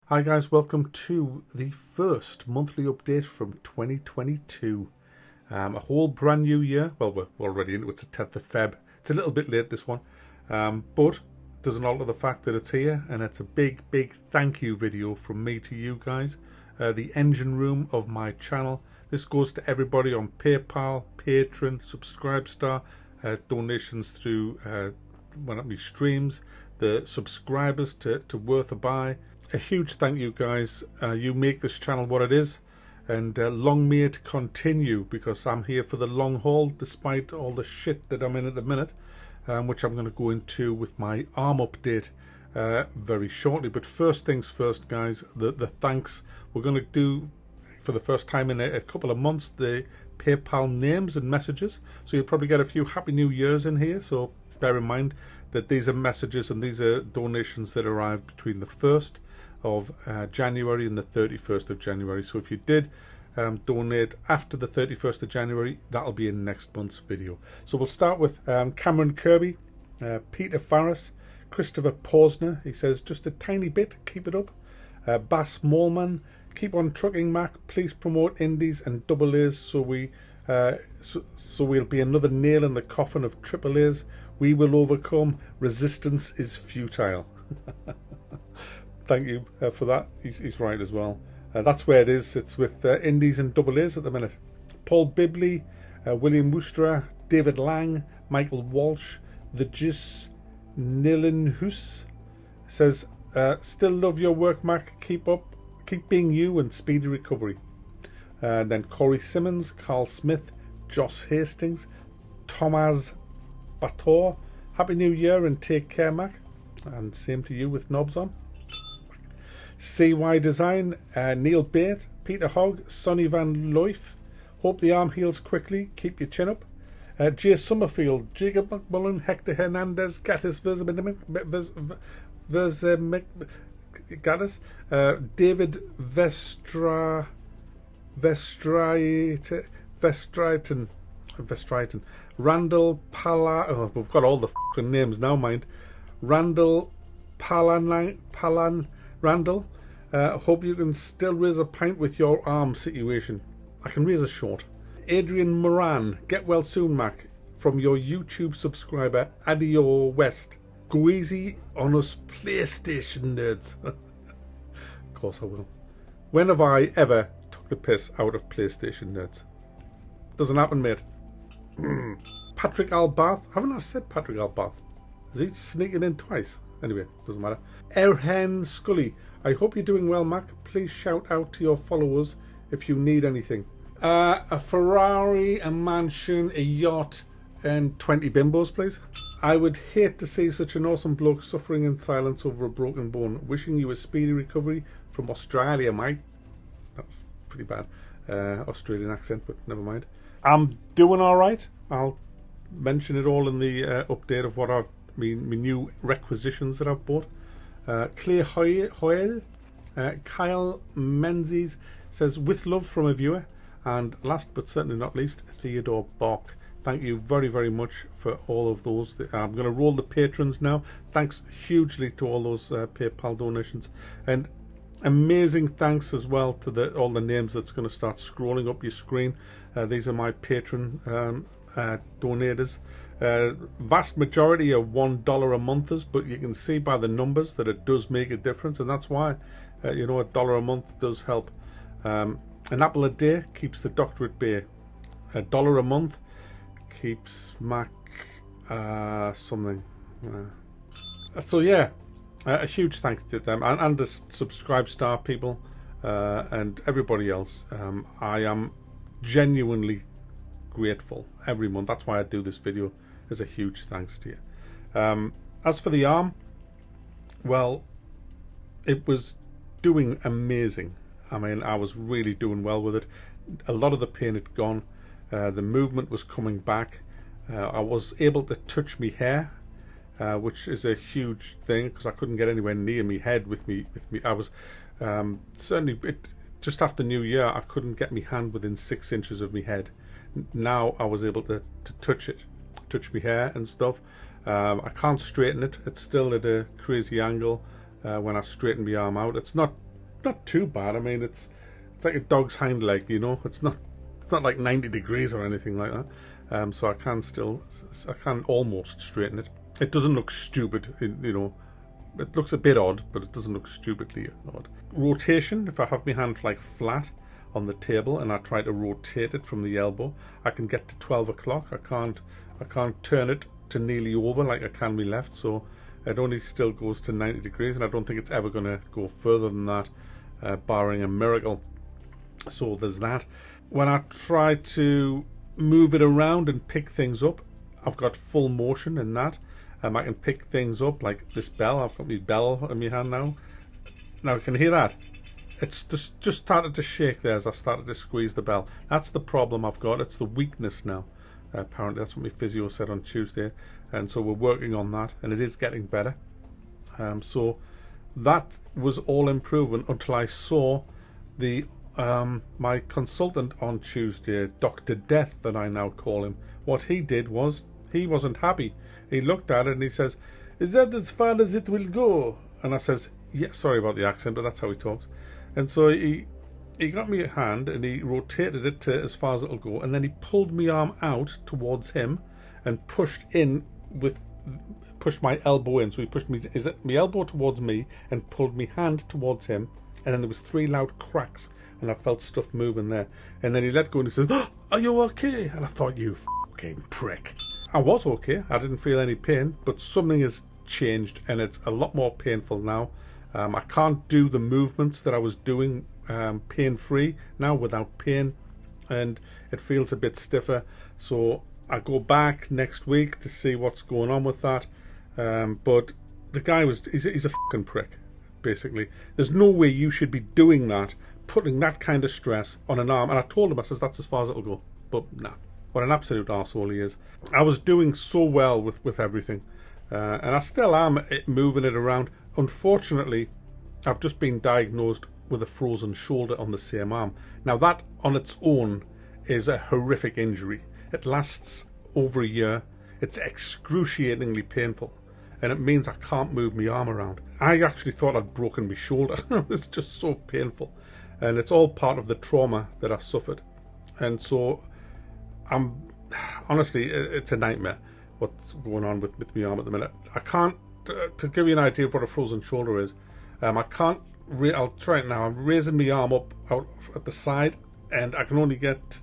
Hi guys, welcome to the first monthly update from 2022. A whole brand new year. Well, we're already into it. It's the 10th of Feb. It's a little bit late, this one. But it doesn't alter the fact that it's here, and it's a big thank you video from me to you guys. The engine room of my channel. This goes to everybody on PayPal, Patreon, Subscribestar, donations through one of my streams, the subscribers to Worth a Buy. A huge thank you guys. You make this channel what it is, and long may it continue, because I'm here for the long haul despite all the shit that I'm in at the minute, which I'm going to go into with my ARM update very shortly. But first things first guys, the thanks. We're going to do, for the first time in a couple of months, the PayPal names and messages. So you'll probably get a few Happy New Years in here, so bear in mind that these are messages and these are donations that arrived between the 1st of January and the 31st of January. So if you did donate after the 31st of January, that'll be in next month's video. So we'll start with Cameron Kirby, Peter Farris, Christopher Posner. He says, just a tiny bit, keep it up. Bass Mollman, keep on trucking, Mac. Please promote indies and double A's so we'll be another nail in the coffin of triple A's. We will overcome. Resistance is futile. Thank you for that. He's right as well. That's where it is. It's with indies and double A's at the minute. Paul Bibley, William Woostra, David Lang, Michael Walsh, The Gis, Nilin Hus says, still love your work, Mac. Keep up. Keep being you, and speedy recovery. Then Corey Simmons, Carl Smith, Joss Hastings, Thomas Bator. Happy New Year and take care, Mac. And same to you with knobs on. CY Design, Neil Bate, Peter Hogg, Sonny Van Loof. Hope the arm heals quickly. Keep your chin up. Jay Summerfield, Jacob McMullen, Hector Hernandez, Gatis Gaddis, David Vestraiton, Randall Pala. Oh, we've got all the fucking names now, mind. Randall Palan. Randall, hope you can still raise a pint with your arm situation. I can raise a short. Adrian Moran, get well soon, Mac. From your YouTube subscriber, Adio West. Go easy on us PlayStation nerds. Of course I will. When have I ever took the piss out of PlayStation nerds? Doesn't happen, mate. Patrick Albath. Haven't I said Patrick Albath? Is he sneaking in twice? Anyway, doesn't matter. Erhen Scully, I hope you're doing well, Mac. Please shout out to your followers if you need anything. A Ferrari, a mansion, a yacht, and 20 bimbos, please. I would hate to see such an awesome bloke suffering in silence over a broken bone. Wishing you a speedy recovery from Australia, mate. That was pretty bad. Australian accent, but never mind. I'm doing alright. I'll mention it all in the update of what I've my new requisitions that I've bought. Claire Hoyle, Kyle Menzies says, with love from a viewer. And last but certainly not least, Theodore Bach. Thank you very much for all of those. I'm going to roll the patrons now. Thanks hugely to all those PayPal donations. And amazing thanks as well to all the names that's going to start scrolling up your screen. These are my patron donators. Vast majority are $1 a monthers, but you can see by the numbers that it does make a difference, and that's why you know, $1 a month does help. An apple a day keeps the doctor at bay. $1 a month keeps Mac something. So yeah, a huge thanks to them and the Subscribestar people and everybody else. I am genuinely grateful every month. That's why I do this video, is a huge thanks to you. As for the arm, well, it was doing amazing. I mean, I was really doing well with it. A lot of the pain had gone. The movement was coming back. I was able to touch me hair, which is a huge thing, because I couldn't get anywhere near me head with me. I was certainly just after New Year. I couldn't get my hand within 6 inches of my head. Now I was able to touch it, touch my hair and stuff. I can't straighten it. It's still at a crazy angle when I straighten my arm out. It's not not too bad. I mean, it's like a dog's hind leg, you know. It's not like 90 degrees or anything like that. So I can almost straighten it. It doesn't look stupid, you know. It looks a bit odd, but it doesn't look stupidly odd. Rotation, if I have my hand like flat on the table and I try to rotate it from the elbow, I can get to 12 o'clock. I can't turn it to nearly over like I can my left, so it only still goes to 90 degrees, and I don't think it's ever going to go further than that, barring a miracle. So there's that. When I try to move it around and pick things up, I've got full motion in that. I can pick things up like this bell. I've got my bell in my hand now. Now, can you hear that? It's just started to shake there as I started to squeeze the bell. That's the problem I've got. It's the weakness now. Apparently, that's what my physio said on Tuesday. And so we're working on that, and it is getting better. So that was all improving until I saw the my consultant on Tuesday, Dr. Death, that I now call him. What he did was, he wasn't happy. He looked at it and he says, "Is that as far as it will go?" And I says, "Yeah, sorry about the accent, but that's how he talks." And so he got me a hand and he rotated it to as far as it'll go, and then he pulled my arm out towards him and pushed my elbow in. So he pushed my elbow towards me and pulled my hand towards him, and then there was 3 loud cracks and I felt stuff moving there. And then he let go and he says, "Oh, are you okay?" And I thought, you fucking prick. I was okay. I didn't feel any pain, but something has changed and it's a lot more painful now. I can't do the movements that I was doing pain-free now without pain, and it feels a bit stiffer. So I go back next week to see what's going on with that. But the guy he's a fucking prick, basically. There's no way you should be doing that, putting that kind of stress on an arm. And I told him, I says, that's as far as it'll go. But nah, what an absolute arsehole he is. I was doing so well with everything. And I still am moving it around. Unfortunately, I've just been diagnosed with a frozen shoulder on the same arm. Now that on its own is a horrific injury. It lasts over a year. It's excruciatingly painful. And it means I can't move my arm around. I actually thought I'd broken my shoulder. It's just so painful. And it's all part of the trauma that I suffered. And so honestly, it's a nightmare what's going on with my arm at the minute. I can't, to give you an idea of what a frozen shoulder is, I can't, I'll try it now. I'm raising my arm up out at the side and I can only get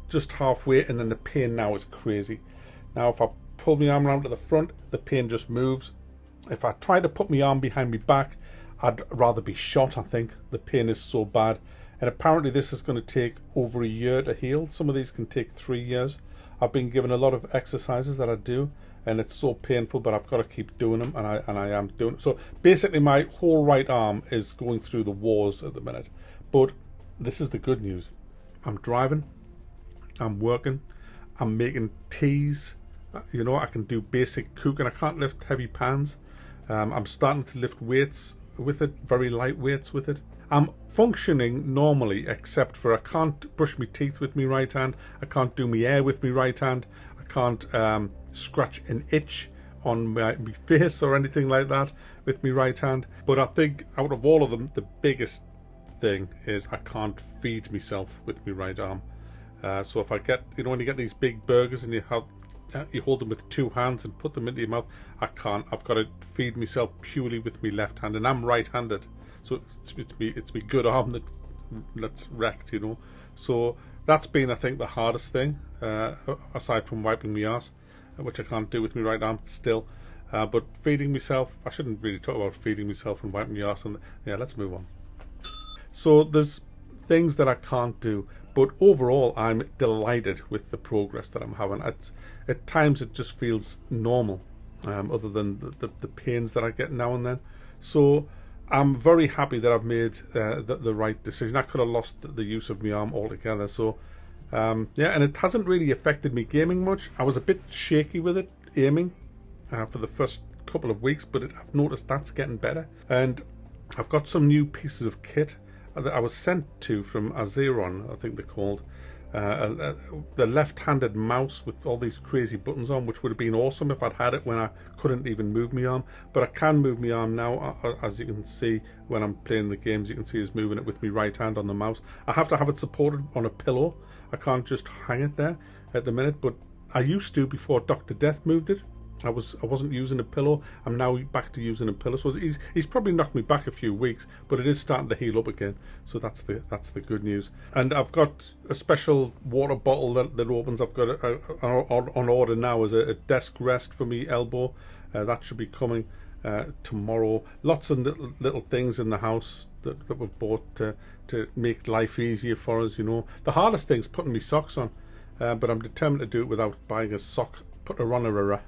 just halfway, and then the pain now is crazy. Now if I pull my arm around to the front, the pain just moves. If I try to put my arm behind my back, I'd rather be shot, I think. The pain is so bad. And apparently this is going to take over a year to heal. Some of these can take 3 years. I've been given a lot of exercises that I do, and it's so painful, but I've got to keep doing them, and I am doing it. So basically my whole right arm is going through the wars at the minute. But this is the good news. I'm driving, I'm working, I'm making teas. You know, I can do basic cooking. I can't lift heavy pans. I'm starting to lift weights with it, very light weights with it. I'm functioning normally, except for I can't brush my teeth with my right hand. I can't do my hair with my right hand. I can't scratch an itch on my face or anything like that with my right hand. But I think out of all of them, the biggest thing is I can't feed myself with my right arm. So if I get, you know, when you get these big burgers and you hold them with 2 hands and put them into your mouth, I can't. I've got to feed myself purely with my left hand, and I'm right-handed, so it's me good arm that's wrecked, you know. So that's been, I think, the hardest thing, aside from wiping my arse, which I can't do with my right arm still. But feeding myself, I shouldn't really talk about feeding myself and wiping my arse. And yeah, let's move on. So there's things that I can't do, but overall I'm delighted with the progress that I'm having. At times it just feels normal, other than the pains that I get now and then. So I'm very happy that I've made the right decision. I could have lost the use of my arm altogether. So yeah, and it hasn't really affected me gaming much. I was a bit shaky with it, aiming, for the first couple of weeks, but I've noticed that's getting better. And I've got some new pieces of kit that I was sent to from Azeron, I think they're called, the left-handed mouse with all these crazy buttons on, which would have been awesome if I'd had it when I couldn't even move my arm. But I can move my arm now, as you can see when I'm playing the games. You can see it's moving it with my right hand on the mouse. I have to have it supported on a pillow. I can't just hang it there at the minute, but I used to before Dr. Death moved it. I wasn't using a pillow. I'm now back to using a pillow. So he's probably knocked me back a few weeks, but it is starting to heal up again. So that's the good news. And I've got a special water bottle that opens. I've got on order now as a desk rest for me elbow. That should be coming tomorrow. Lots of little things in the house that we've bought to make life easier for us. You know, the hardest thing's putting me socks on, but I'm determined to do it without buying a sock putter on a.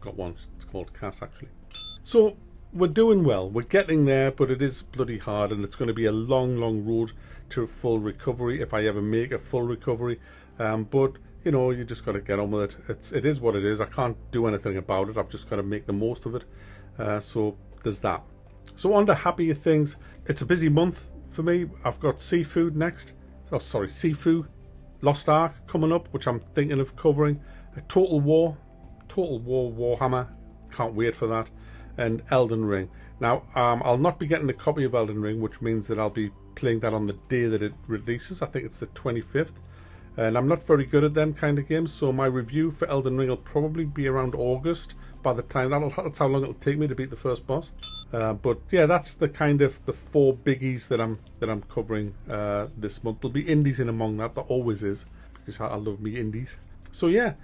Got one, it's called Cass actually. So we're doing well, we're getting there, but it is bloody hard, and it's going to be a long road to full recovery if I ever make a full recovery. But you know, you just got to get on with it. It is what it is. I can't do anything about it. I've just got to make the most of it. So there's that. So on to happier things. It's a busy month for me. I've got Seafood next. Oh sorry, Sifu Lost Ark coming up, which I'm thinking of covering. Total War Warhammer, can't wait for that, and Elden Ring. Now I'll not be getting a copy of Elden Ring, which means that I'll be playing that on the day that it releases. I think it's the 25th, and I'm not very good at them kind of games, so my review for Elden Ring will probably be around August. By the time that's how long it'll take me to beat the first boss. But yeah, that's the kind of the 4 biggies that I'm covering this month. There'll be indies in among that. There always is, because I love me indies. So yeah,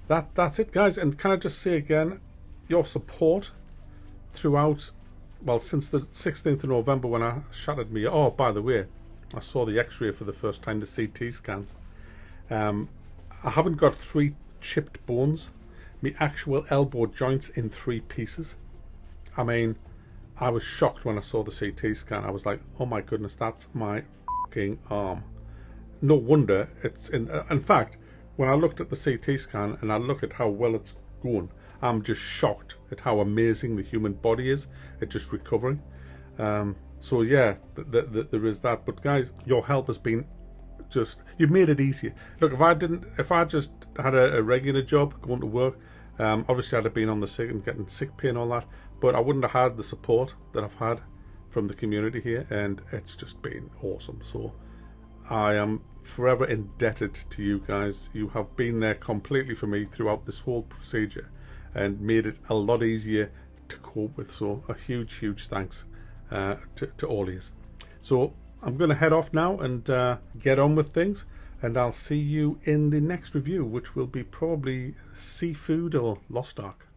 that's it, guys. And can I just say again, your support throughout, well, since the 16th of November when I shattered me. Oh, by the way, I saw the X-ray for the first time, the CT scans. I haven't got 3 chipped bones. My actual elbow joints in 3 pieces. I mean, I was shocked when I saw the CT scan. I was like, oh my goodness, that's my fucking arm. No wonder it's in fact, when I looked at the CT scan and I look at how well it's going, I'm just shocked at how amazing the human body is at just recovering. So yeah, there is that. But guys, your help has been you've made it easier. Look, if I just had a regular job going to work, obviously I'd have been on the sick and getting sick pay and all that, but I wouldn't have had the support that I've had from the community here, and it's just been awesome. So I am forever indebted to you guys. You have been there completely for me throughout this whole procedure and made it a lot easier to cope with. So a huge thanks to all of you. So I'm going to head off now and get on with things, and I'll see you in the next review, which will be probably Seafood or Lost Ark.